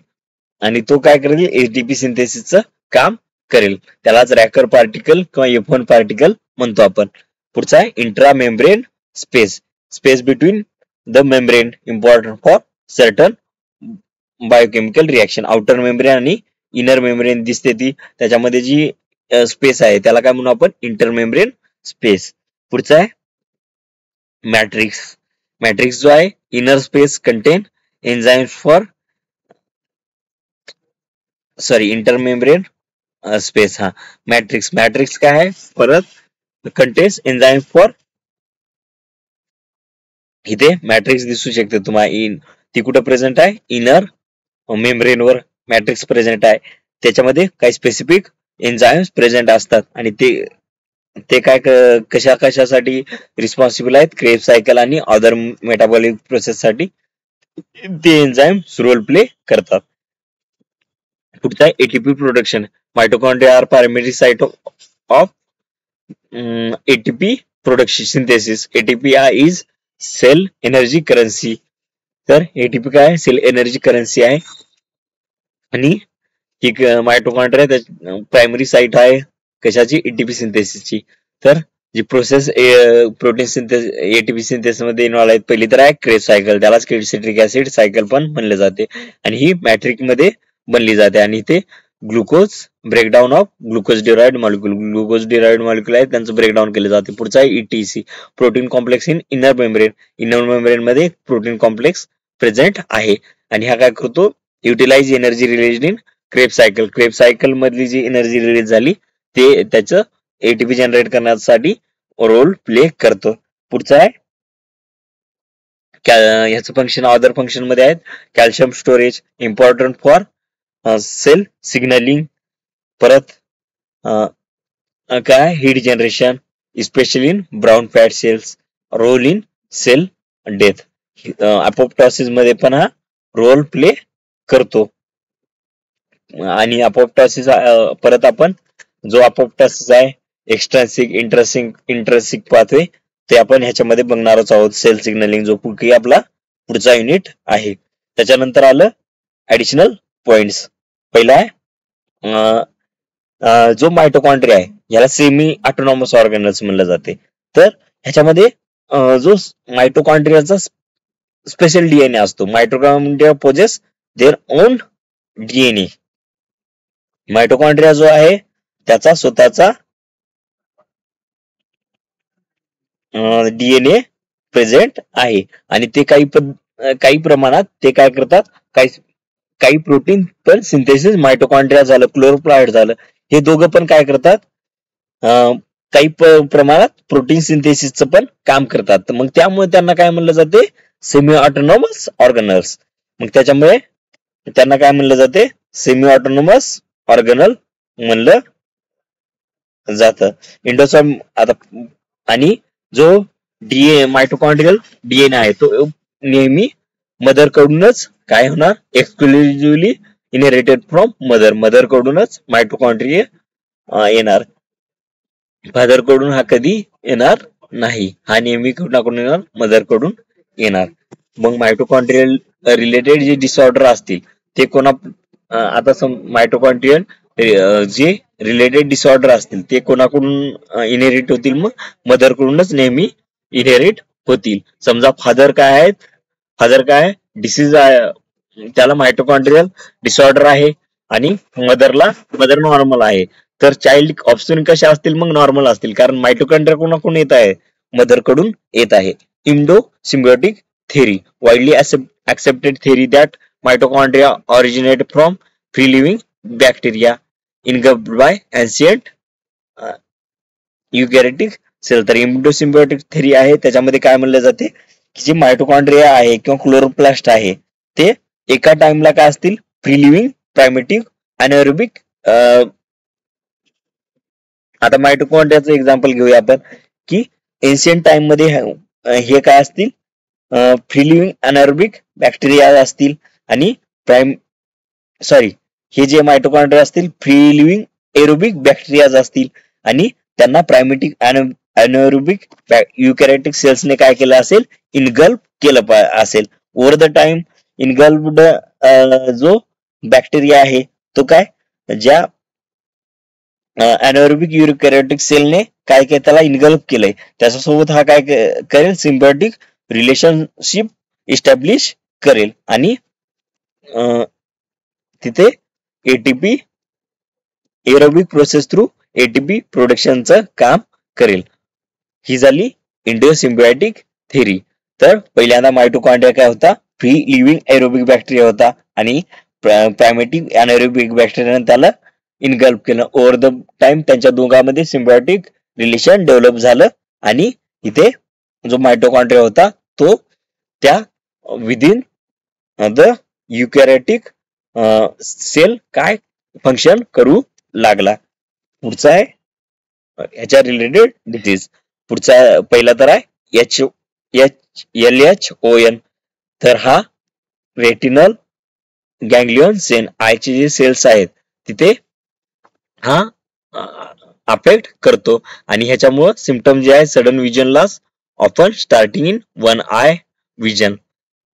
आणि तो काय करेल, एटीपी सिंथेसिसचं काम करेल. त्यालाच रॅकर पार्टिकल किंवा F1 पार्टिकल म्हणतो आपण. पुढचा आहे intra membrane space, space between the membrane, important for certain biochemical reaction. Outer membrane आणि इनर मेम्ब्रेन दिसते ती, त्याच्यामध्ये जी स्पेस आहे त्याला काय म्हणू आपण, इंटर मेम्ब्रेन स्पेस. पुढचा आहे मॅट्रिक्स. मॅट्रिक्स जो आहे inner space content enzymes for inter membrane space. हा मॅट्रिक्स, मॅट्रिक्स काय आहे, परत कंटेन्स एन्झाइम्स फॉर, इथे मॅट्रिक्स दिसू शकते तुम्हाला, ती कुठे प्रेझेंट आहे, इनर मेम्ब्रेन वर मॅट्रिक्स प्रेझेंट आहे. त्याच्यामध्ये काही स्पेसिफिक एन्झाइम्स प्रेझेंट असतात आणि ते काय कशासाठी रिस्पॉन्सिबल आहेत, क्रेब्स सायकल आणि अदर मेटाबॉलिक प्रोसेस साठी ते एन्झाइम्स रोल प्ले करतात. पुढचा आहे ATP production. Mitochondria are primary site of ATP production synthesis. ATP is cell energy currency. तर एटीपी काय, सेल एनर्जी करन्सी आहे आणि ही मायटोकॉन्ड्रिया प्रायमरी साइट आहे कशाची, एटीपी सिंथेसिसची. तर जी process protein synthesis ATP synthesis मध्ये इन्व्हॉल्व आहेत, पहिली तर आहे क्रेब्स सायकल, त्यालाच सिट्रिक ऍसिड सायकल पण म्हणले जाते आणि ही मॅट्रिक मध्ये बनली जाते. आणि इथे glucose breakdown of glucose derived molecule, glucose derived molecule आहे त्यांचं ब्रेकडाऊन केले जाते. पुढचा आहे ETC, protein complex in inner membrane. Inner membrane मध्ये प्रोटीन कॉम्प्लेक्स प्रेझेंट आहे आणि हा काय करतो, utilise energy release in Krebs cycle. Krebs cycle मधली जी एनर्जी रिलीज झाली ते त्याचं एटीपी जनरेट करण्यासाठी रोल प्ले करतो. पुढचा आहे ह्याचं फंक्शन अदर फंक्शन मध्ये आहेत, calcium storage, important for sale signaling, परत काय heat generation, specially in brown fat cells, role in cell death. Apoptosis मध्ये पण हा रोल प्ले करतो. आणि अपोप्टॉसिस परत आपण जो अपोप्टॉसिस आहे एक्स्ट्रान्सिक इंट्रान्सिक पाथवे, ते आपण ह्याच्यामध्ये बघणारच आहोत. सेल सिग्नलिंग जो की आपला पुढचा युनिट आहे. त्याच्यानंतर आलं ऍडिशनल पॉइंट्स. पहिला आहे जो मायटोकॉन्ड्रिया आहे याला सेमी ऑटोनॉमस ऑर्गॅनल्स म्हणलं जाते. तर ह्याच्यामध्ये जो मायटोकॉन्ड्रियाचा स्पेशल डीएनए असतो, mitochondria possess their own DNA. Mitochondria जो आहे त्याचा स्वतःचा डीएनए प्रेझेंट आहे आणि ते काही प्रमाणात ते काय करतात, काही प्रोटीन पण सिंथेसिस मायटोकॉन्ड्रिया झालं, क्लोरोप्लास्ट झालं, हे दोघं पण काय करतात, काही प्रमाणात प्रोटीन सिंथेसिसचं पण काम करतात. मग त्यामुळे त्यांना काय म्हणलं जाते, सेमी ऑटोनॉमस ऑर्गनल्स. मग त्याच्यामुळे त्यांना काय म्हणलं जाते, सेमी ऑटोनॉमस ऑर्गनल म्हणलं जातं. इंडोसोम आता आणि जो मायटोकॉन्ड्रियल डीएनए आहे तो नेहमी मदर कडूनच काय होणार, एक्सक्लुझिव्हली इनहेरिटेड फ्रॉम मदर कडूनच मायटोकॉन्ड्रिया येणार, फादर कडून हा कधी येणार नाही. हा नेहमी कुणाकडून येणार, मदर कडून येणार. मग मायटोकॉन्ड्रियल रिलेटेड जे डिसऑर्डर असतील ते आता मायटोकॉन्ड्रियल जे रिलेटेड डिसऑर्डर असतील ते कोणाकडून इनहेरिट होतील, मग मदर कडूनच नेहमी इनहेरिट होतील. समजा फादर काय डिसीज आहे, त्याला मायटोकॉन्ड्रियल डिसऑर्डर आहे आणि मदर नॉर्मल आहे, तर चाइल्ड ऑप्शन कशा असतील, मग नॉर्मल असतील, कारण मायटोकॉन्ड्रिया कोणाकडून येत आहे, मदर कडून येत आहे. Indo symbiotic theory, widely accepted theory that mitochondria originate from free living bacteria. Engulfed by ancient eukaryotic cell. तर इम्युनोसिम्बियोटिक थेरी आहे त्याच्यामध्ये काय म्हणलं जाते की जे मायटोकॉन्ड्रिया आहे किंवा क्लोरोप्लास्ट आहे ते एका टाइमला काय असतील फ्री लिव्हिंग प्रायमेटिव्ह अनाएरोबिक. आता मायटोकॉन्ड्रियाचं एक्झाम्पल घेऊया आपण की एन्शियंट टाइम मध्ये हे काय असतील फ्री लिव्हिंग अनाएरोबिक बॅक्टेरिया असतील आणि हे जे मायटोकॉन्ड्रिया असतील फ्री लिव्हिंग एरोबिक बॅक्टेरिया असतील आणि त्यांना प्रायमेटिक अनाएरोबिक युकॅरियोटिक सेल्सने काय केलं असेल इनगल्ब केलं असेल. ओव्हर द टाइम इनगल्ब्ड जो बॅक्टेरिया आहे तो काय ज्या अनाएरोबिक युकॅरियोटिक सेलने काय काय त्याला इनगल्ब केलंय त्याच्यासोबत हा काय करेल सिम्बियोटिक रिलेशनशिप इस्टॅब्लिश करेल आणि तिथे ATP aerobic process through ATP प्रोडक्शनचं काम करेल. ही झाली इंडिओसिम्बियोटिक थेरी. तर पहिल्यांदा मायटोकॉन्ड्रिया काय होता फ्री लिव्हिंग एरोबिक बॅक्टेरिया होता आणि प्रायमेटिक अनाएरोबिक बॅक्टेरियाने त्याला इनगल्ब केलं. ओव्हर द टाइम त्यांच्या दोघांमध्ये सिम्बियोटिक रिलेशन डेव्हलप झालं आणि इथे जो मायटोकॉन्ड्रिया होता तो त्या विदिन द युकॅरियोटिक सेल काय फंक्शन करू लागला. पुढचा आहे ह्याच्या रिलेटेड डिसीज. पुढचा पहिला तर आहे LHON. तर हा रेटिनल गँग्लियन सेल आयचे जे सेल्स आहेत तिथे हा अफेक्ट करतो आणि ह्याच्यामुळे सिम्पटम जे आहे sudden vision loss often starting in one eye vision.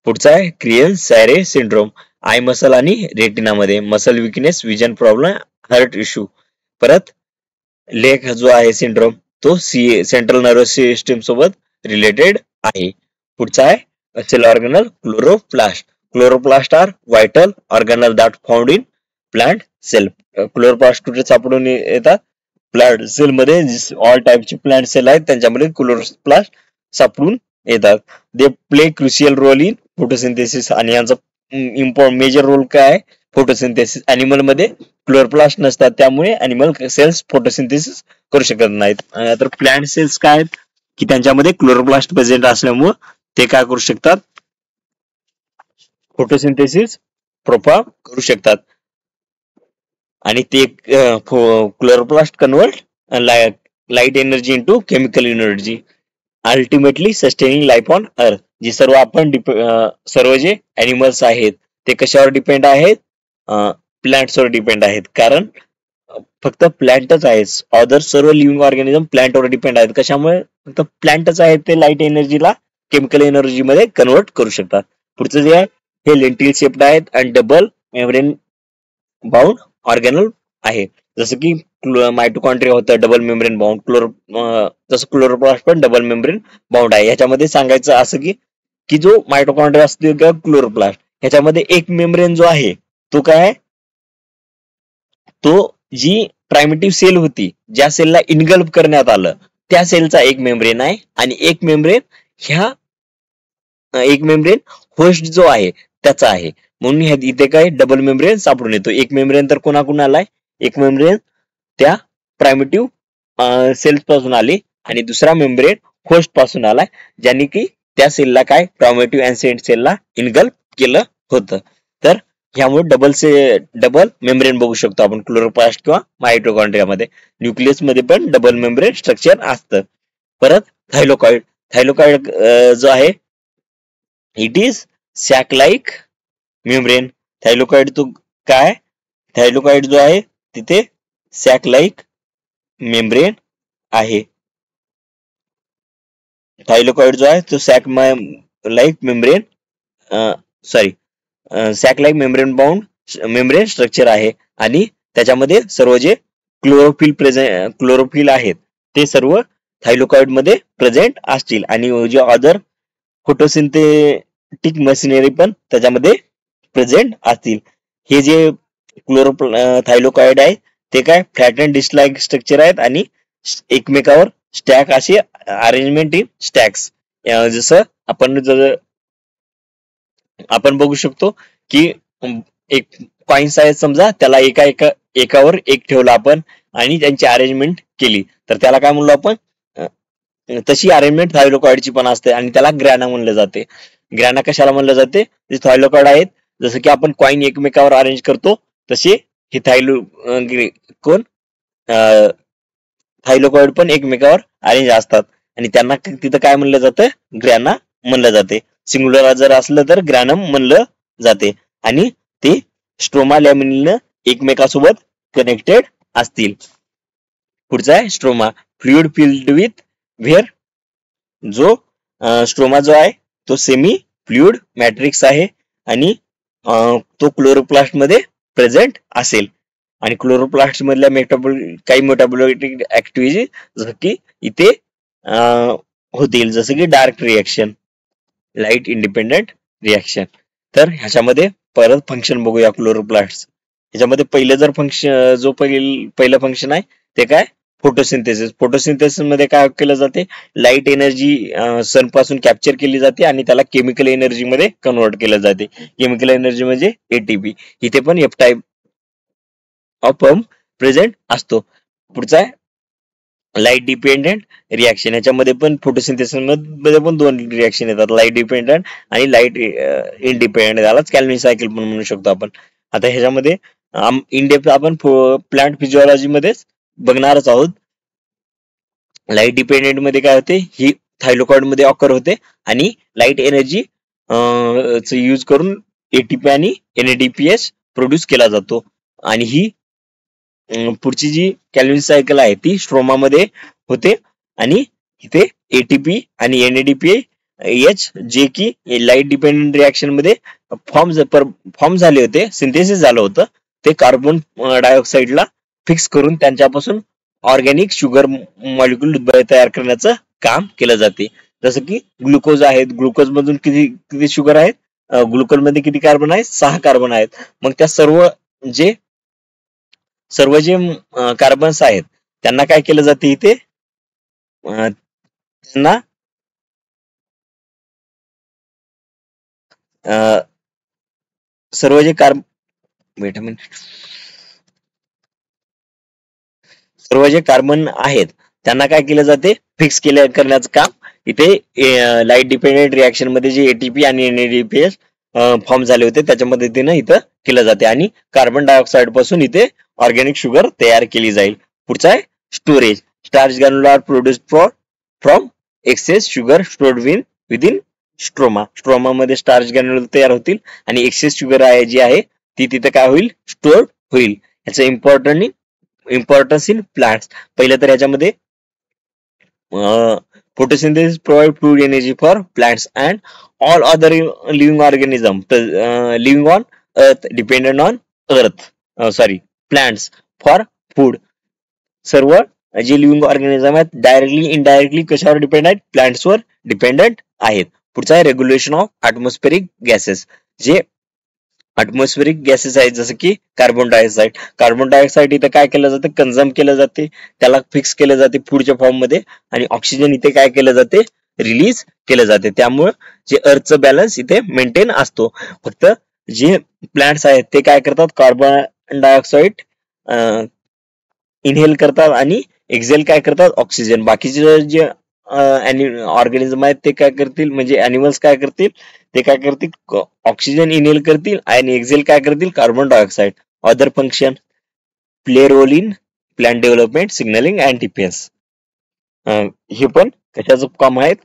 पुढचा आहे Kearns Sayre syndrome. Eye muscle आणि रेटिनामध्ये muscle weakness vision problem heart issue. परत लेग जो आहे सिंड्रोम तो सेंट्रल नर्वस सिस्टीम सोबत रिलेटेड आहे. पुढचा आहे cell organelle chloroplast. Chloroplast are vital organelle that found in plant cell. Chloroplast कुठे सापडून येतात प्लांट सेल मध्ये. ऑल टाइपचे प्लांट सेल आहेत त्यांच्यामध्ये क्लोरोप्लास्ट सापडून येतात. दे play crucial role in photosynthesis आणि यांचा मेजर रोल काय आहे फोटोसिंथेसिस. अॅनिमल मध्ये क्लोरोप्लास्ट नसतात त्यामुळे अॅनिमल सेल्स फोटोसिंथेसिस करू शकत नाहीत. तर प्लांट सेल्स काय आहेत की त्यांच्यामध्ये क्लोरोप्लास्ट प्रेझेंट असल्यामुळे ते काय करू शकतात फोटोसिंथेसिस परफॉर्म करू शकतात आणि ते chloroplast convert light energy into chemical energy ultimately sustaining life on earth. जे सर्व आपण सर्व जे अॅनिमल्स आहेत ते कशावर डिपेंड आहेत प्लांट्सवर डिपेंड आहेत कारण फक्त प्लांटच आहेत. अदर सर्व लिव्हिंग ऑर्गॅनिझम प्लांटवर डिपेंड आहेत. कशामुळे फक्त प्लांटच आहेत ते लाईट एनर्जीला केमिकल एनर्जी मध्ये कन्वर्ट करू शकतात. पुढचं जे आहे हे लेंटिल शेप्ड आहेत आणि डबल मेम्ब्रेन बाउंड ऑर्गॅनल आहे. जसं की मायटोकॉन्ड्रिया होतं डबल मेम्ब्रेन बाउंड जसं क्लोरोप्लास्ट पण डबल मेम्ब्रेन बाउंड आहे. ह्याच्यामध्ये सांगायचं असं की जो मायटोकॉन्ड्रिया असतो किंवा क्लोरोप्लास्ट ह्याच्यामध्ये एक मेम्ब्रेन जो आहे तो काय तो जी प्रायमेटिव्ह सेल होती ज्या सेलला इनगल्ब करण्यात आलं त्या सेलचा एक मेम्ब्रेन आहे आणि एक मेम्ब्रेन होस्ट जो आहे त्याचा आहे. म्हणून इथे काय डबल मेम्ब्रेन सापडून येतो. एक मेम्ब्रेन तर कोणाला आहे एक मेम्ब्रेन त्या प्रायमेटिव्ह सेल्स पासून आले आणि दुसरा मेम्ब्रेन होस्ट पासून आलाय ज्यांनी की त्या सेलला काय प्रायमेटिव्ह एन्सेंट सेलला इनगल्ब केलं होतं. तर ह्यामुळे डबल मेम्ब्रेन बघू शकतो आपण क्लोरोप्लास्ट किंवा मायटोकॉन्ड्रिया मध्ये. न्यूक्लियस मध्ये पण डबल मेम्ब्रेन स्ट्रक्चर असतं. परत थायलोकॉइड जो आहे it is sac like membrane. Thylakoid तो काय थायलोकॉइड जो आहे तिथे सॅक लाईक मेम्ब्रेन आहे. थायलोकॉइड जो आहे तो sac like membrane sac like membrane bound membrane structure आहे आणि त्याच्यामध्ये सर्व जे क्लोरोफिल आहेत ते सर्व थायलोकॉइड मध्ये प्रेझेंट असतील आणि जे अदर फोटोसिंथेटिक मशिनरी पण त्याच्यामध्ये प्रेझेंट असतील. हे जे थायलोकॉइड आहे ते काय फ्लॅट अँड डिस्क स्ट्रक्चर आहेत आणि एकमेकावर स्टॅक असे अरेंजमेंट इन स्टॅक्स. जसं आपण बघू शकतो की एक कॉइन्स आहेत समजा त्याला एका एकावर एक ठेवला आपण आणि त्यांची अरेंजमेंट केली तर त्याला काय म्हणलो आपण, तशी अरेंजमेंट थायरोकॉइडची पण असते आणि त्याला ग्रॅना म्हणलं जाते. ग्रॅना कशाला म्हणलं जाते, जे थायरोकॉइड आहेत जसं की आपण कॉइन एकमेकावर अरेंज करतो तसे हे कोण थायरोकॉइड पण एकमेकावर अरेंज असतात आणि त्यांना तिथं काय म्हणलं जातं, ग्रॅना म्हणलं जाते. सिंग्युलर जर असलं तर ग्रॅनम म्हणलं जाते आणि ते स्ट्रोमा लॅमिनिन एकमेकासोबत कनेक्टेड असतील. पुढचा आहे stroma, fluid filled with where, जो स्ट्रोमा जो आहे तो सेमी फ्लुइड मॅट्रिक्स आहे आणि तो क्लोरोप्लास्ट मध्ये प्रेझेंट असेल आणि क्लोरोप्लास्ट मधल्या काही मेटाबॉलिक ऍक्टिव्हिटी जसं की इथे होतील, जसं की dark reaction, light independent reaction. तर ह्याच्यामध्ये परत फंक्शन बघूया क्लोरोप्लास्ट. ह्याच्यामध्ये पहिलं जर फंक्शन जो पहिलं फंक्शन आहे ते काय, फोटोसिंथेसिस. फोटोसिंथेसिस मध्ये काय केलं जाते, लाईट एनर्जी सन पासून कॅप्चर केली जाते आणि त्याला केमिकल एनर्जी मध्ये कन्वर्ट केलं जाते. केमिकल एनर्जी म्हणजे एटीपी. इथे पण F type of pump present असतो. पुढचा आहे लाईट डिपेंडेंट रिएक्शन. याच्यामध्ये पण फोटोसिंथेसिस मध्ये पण दोन रिएक्शन येतात, लाईट डिपेंडेंट आणि लाईट इंडिपेंडेंट. त्यालाच कॅल्व्हिन सायकल पण म्हणू शकतो आपण. आता ह्याच्यामध्ये इन डेप्थ आपण प्लांट फिजिओलॉजी मध्ये बघणारच आहोत. लाईट डिपेंडेंट मध्ये काय होते, ही थायरोकॉइड मध्ये ऑकर होते आणि लाईट एनर्जी यूज करून एटीपी आणि एनएडीपीएस प्रोड्यूस केला जातो आणि ही पुढची जी कॅल्व्हिन सायकल आहे ती स्ट्रोमा मध्ये होते आणि इथे एटीपी आणि एनएडीपीएच जे की लाईट डिपेंडेंट रिएक्शन मध्ये फॉर्म झाले होते, सिंथेसिस झालं होतं, ते कार्बन डायऑक्साईडला फिक्स करून त्यांच्यापासून ऑर्गॅनिक शुगर मॉलिक्युल तयार करण्याचं काम केलं जाते. जसं की ग्लुकोज आहेत, ग्लुकोज मधून किती शुगर आहेत, ग्लुकोज मध्ये किती कार्बन आहेत, 6 कार्बन आहेत. मग त्या सर्व जे कार्बन्स आहेत त्यांना काय केलं जाते, इथे त्यांना सर्व जे कार्बन आहेत त्यांना काय केलं जाते, फिक्स करण्याचं काम इथे लाईट डिपेंडेंट रिएक्शन मध्ये जे एटीपी आणि एनएडीपीएस फॉर्म झाले होते त्याच्या मदतीनं इथं केलं जाते आणि कार्बन डायऑक्साईड पासून इथे ऑर्गॅनिक शुगर तयार केली जाईल. पुढचा आहे storage. Starch granule are produced from excess sugar stored within stroma. Stroma मध्ये स्टार्च ग्रॅन्युल तयार होतील आणि एक्सेस शुगर आहे जी आहे ती तिथे काय होईल, स्टोर्ड होईल. याचं इम्पॉर्टन्स इन प्लांट्स. पहिलं तर याच्यामध्ये photosynthesis provide food energy for plants and all other living organism living on earth dependent on plants for food. सर्व जे लिव्हिंग ऑर्गॅनिझम आहेत डायरेक्टली इनडायरेक्टली कशावर डिपेंड आहेत, प्लांट्सवर डिपेंडंट आहेत. पुढचा आहे रेग्युलेशन ऑफ ॲटमॉस्फेरिक गॅसेस. जे ॲटमॉस्फेरिक गॅसेस आहेत जसं की कार्बन डायऑक्साईड. कार्बन डायऑक्साईड इथे काय केलं जातं, कन्झ्युम केलं जाते, त्याला फिक्स केलं जाते फूडच्या फॉर्म मध्ये आणि ऑक्सिजन इथे काय केलं जाते, रिलीज केलं जाते. त्यामुळे जे अर्थचं बॅलन्स इथे मेंटेन असतो. फक्त जे प्लांट्स आहेत ते काय करतात, कार्बन डायऑक्साईड इनहेल करतात आणि एक्झेल काय करतात, ऑक्सिजन. बाकीचे जे ऑर्गॅनिझम आहेत ते काय करतील, म्हणजे अॅनिमल्स काय करतील, ते काय करतील, ऑक्सिजन इनहेल करतील आणि एक्झेल काय करतील, carbon dioxide. Other function play role in plant development, signalling and defence. हे पण कशाचं काम आहेत,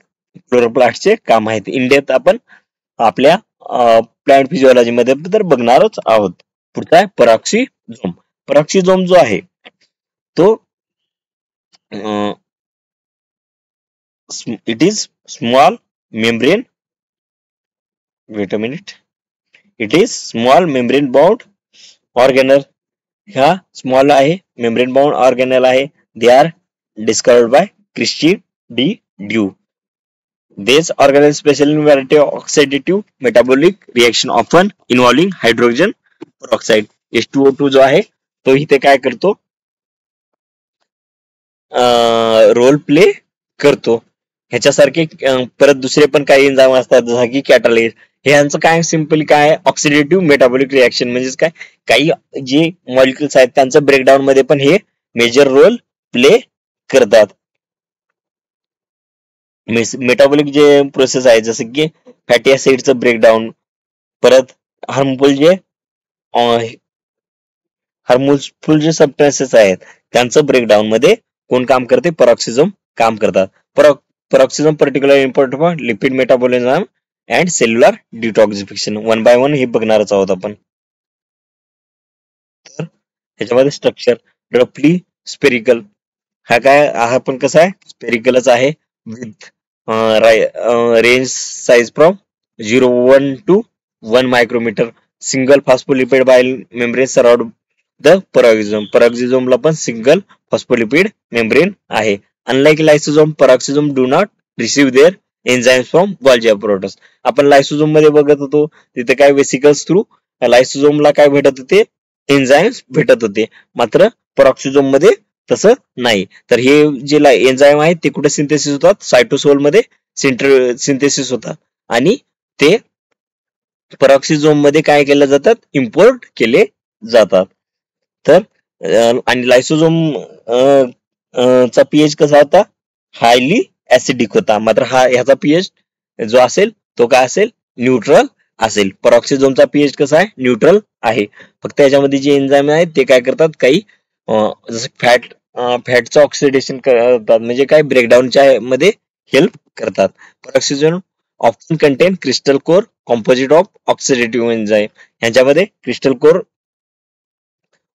क्लोरोप्लास्टचे काम आहेत. इंडियात आपण आपल्या प्लांट फिजिओलॉजी मध्ये तर बघणारच आहोत. पुढचा आहे पराक्सिझोम. पराक्सिझोम जो आहे तो it is small membrane bound organelle. ह्या स्मॉल आहे, मेम्ब्रेन बाउंड ऑर्गॅनल आहे. They are discovered by Christian de Duve. These organelles special in variety of oxidative metabolic reaction often involving hydrogen peroxide. H2O2 जो आहे तो इथे काय करतो, रोल प्ले करतो. ह्याच्यासारखे परत दुसरे पण काही एन्झाईम असतात जसं की कॅटालेज. हे यांचं काय सिम्पली काय ऑक्सिडेटिव्ह मेटाबॉलिक रिएक्शन म्हणजेच काय काही जे मॉलिक्युल्स आहेत त्यांचं ब्रेकडाऊन मध्ये पण हे मेजर रोल प्ले करतात. मेटाबॉलिक जे प्रोसेस आहे जसं की फॅटी ऍसिडचं ब्रेकडाऊन, परत हार्मफुल जे हार्मफुल जे सबस्टन्सेस आहेत त्यांचं ब्रेकडाऊन मध्ये कोण काम करते? पेरॉक्सिझम काम करतात. Peroxisome particular important for lipid metabolism and cellular detoxification. One by one हे बघणारच आहोत आपण. तर ह्याच्यामध्ये स्ट्रक्चर रफली स्पेरिकल, हा काय हा पण कसा आहे? स्पेरिकलच आहे with range size from 0.1 to 1 micrometre. Single phospholipid by membrane surround the peroxisome. पेरॉक्सिझमला पण सिंगल फॉस्फोलिपिड मेम्ब्रेन आहे. Unlike lysosome, peroxisome do not receive their enzymes from Golgi apparatus. आपण लायसोझोम मध्ये बघत होतो तिथे काय वेसिकल्स थ्रू लायसोझोमला काय भेटत होते? एन्झाइम्स भेटत होते. मात्र पेरॉक्सिझोम मध्ये तसं नाही. तर हे जे एन्झाइम आहेत ते कुठे सिंथेसिस होतात? सायटोसोल मध्ये सिंथेसिस होतात आणि ते पेरॉक्सिझोम मध्ये काय केले जातात? इम्पोर्ट केले जातात. तर आणि लायसोझोम चा पीएच कसा होता? हायली ऍसिडिक होता. मात्र ह्याचा पीएच जो असेल तो काय असेल? न्यूट्रल असेल. पेरॉक्सिझोमचा पीएच कसा आहे? न्यूट्रल आहे. फक्त याच्यामध्ये जे एन्झाइम आहेत ते काय करतात? काही जसं फॅटचं ऑक्सिडेशन करतात, म्हणजे काय ब्रेकडाऊनच्या मध्ये हेल्प करतात. Peroxisome often contain crystal core composite of oxidative enzyme. ह्याच्यामध्ये क्रिस्टल कोर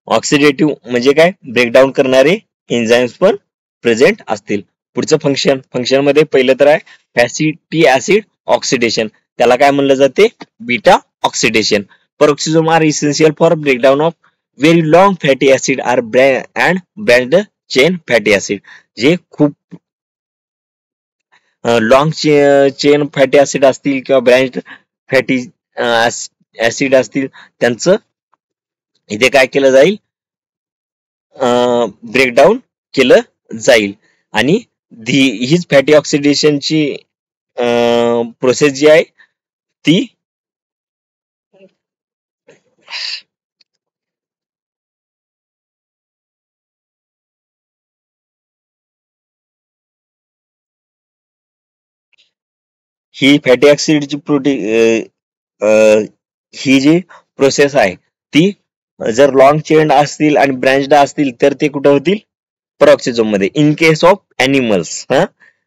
ऑक्सिडेटिव्ह म्हणजे काय? ब्रेकडाऊन करणारे एन्झाइम्स पण प्रेझेंट असतील. पुढचं फंक्शन मध्ये पहिलं तर आहे फॅटी ऍसिड ऑक्सिडेशन. त्याला काय म्हणलं जाते? Beta oxidation. Peroxisome are essential for breakdown of very long fatty acid are and branched chain fatty acid. जे खूप लॉंग चेन फॅटी ऍसिड असतील किंवा ब्रँड फॅटी ऍसिड असतील त्यांचं इथे काय केलं जाईल? ब्रेकडाऊन केलं जाईल. आणि हीच फॅटी ऑक्सिडेशनची प्रोसेस जी आहे ती ही फॅटी ऍसिडची ही जी प्रोसेस आहे ती जर लॉंग चेन असतील आणि ब्रँच्ड असतील तर ते कुठं होतील? पेरॉक्सिझोम मध्ये. In case of animals.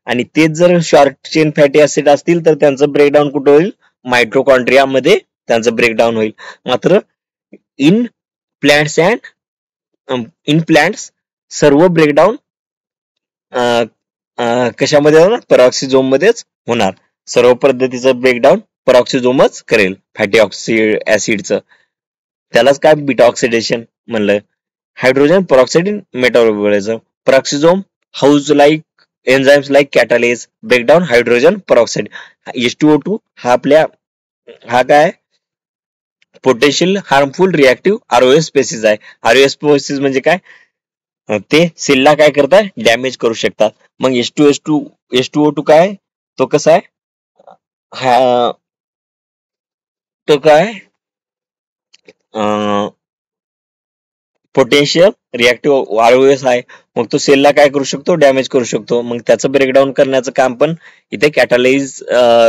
आणि तेच जर शॉर्ट चेन फॅटी ऍसिड असतील तर त्यांचं ब्रेकडाऊन कुठं होईल? मायटोकॉन्ड्रिया मध्ये त्यांचं ब्रेकडाऊन होईल. मात्र इन प्लांट्स सर्व ब्रेकडाऊन कशामध्ये होणार? पेरॉक्सिझोम मध्येच होणार. सर्व पद्धतीचं ब्रेकडाऊन पेरॉक्सिझोमच करेल फॅटी ऍसिडचं. त्यालाच काय बीटा ऑक्सिडेशन म्हणलं. Hydrogen peroxide in metabolism. Peroxisome house like enzymes like catalase breakdown hydrogen peroxide. H2O2 हा काय? Potential harmful reactive ROS species आहे. ROS स्पेसिस म्हणजे काय? ते सेलला काय करतात? डॅमेज करू शकतात. मग H2O2 काय? तो कसा आहे? तो काय? पोटेन्शियल रिएक्टिव्ह ROS आहे. मग तो सेलला काय करू शकतो? डॅमेज करू शकतो. मग त्याचं ब्रेकडाऊन करण्याचं काम पण इथे कॅटालाइज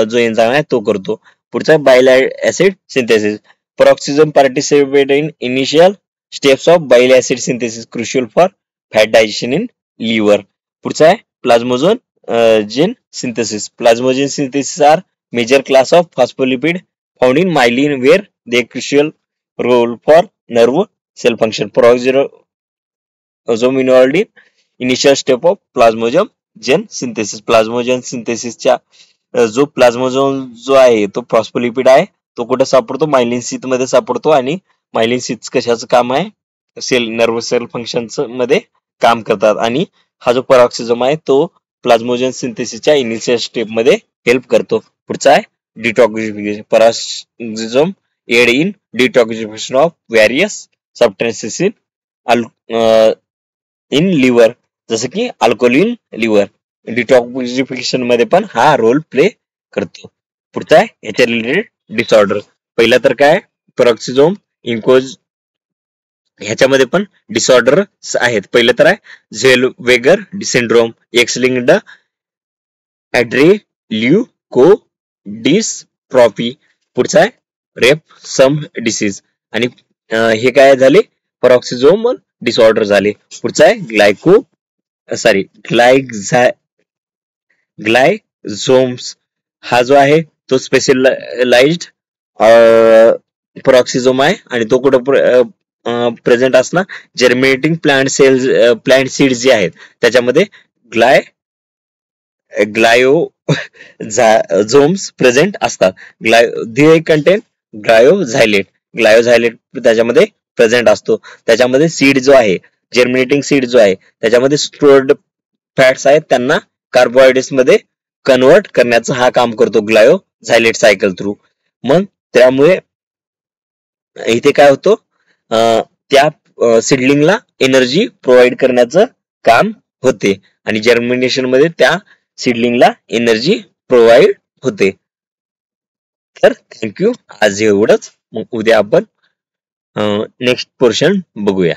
जो एन्झाइम आहे तो करतो. पुढचा bile acid synthesis. Peroxisome participate in initial steps of bile acid synthesis crucial for fat digestion in liver. पुढचा आहे plasmalogen synthesis. Plasmalogen synthesis are major class of phospholipid found in myelin where they crucial role for nerve cell function. Peroxisome involved in initial step of plasmogen synthesis. प्लाझ्मोजन सिंथेसिसच्या जो प्लाझ्मोझोम जो आहे तो फॉस्फोलिपिड आहे. तो कुठे सापडतो? मायलिन शीथ मध्ये सापडतो. आणि मायलिन शीथ कशाचं काम आहे? सेल नर्व सेल फंक्शन मध्ये काम करतात. आणि हा जो पेरॉक्सिझम आहे तो प्लाझ्मोजन सिंथेसिसच्या इनिशियल स्टेप मध्ये हेल्प करतो. पुढचा आहे detoxification. Peroxisome aid in detoxification of various substances in liver, जसं की अल्कोहोलिन लिव्हर. डिटॉक्सिफिकेशन मध्ये पण हा रोल प्ले करतो. पुढचा आहे याच्या रिलेटेड डिसऑर्डर. पहिला तर काय पेरॉक्सिझोम इंकोज ह्याच्यामध्ये पण डिसऑर्डर आहेत. पहिलं तर आहे झेलवेगर सिंड्रोम, एक्स लिंक्ड ॲड्रेन्युरोडिस्ट्रॉफी. पुढचा आहे रेप सम डिसीज. आणि हे काय झाले पेरॉक्सिझोमल डिसऑर्डर झाले. पुढचा आहे ग्लायझोम्स. हा जो आहे तो स्पेशलाइज्ड पेरॉक्सिझोम आहे आणि तो कुठं प्रेझेंट असणार जर्मिनेटिंग प्लांट सीड्स जे आहेत त्याच्यामध्ये ग्लायोझोम्स प्रेझेंट असतात. दे कंटेन ग्लायोझायलेट त्याच्यामध्ये प्रेझेंट असतो. त्याच्यामध्ये सीड जो आहे जर्मिनेटिंग सीड जो आहे त्याच्यामध्ये स्टोर्ड फॅट्स आहेत त्यांना कार्बोहायड्रेट्स मध्ये कन्वर्ट करण्याचं हा काम करतो ग्लायोझायलेट सायकल थ्रू. मग त्यामुळे इथे काय होतं त्या सिडलिंगला एनर्जी प्रोव्हाइड करण्याचं काम होते आणि जर्मिनेशन मध्ये त्या सीडलिंगला एनर्जी प्रोव्हाइड होते. तर थँक्यू. आज एवढंच. मग उद्या आपण नेक्स्ट पोर्शन बघूया.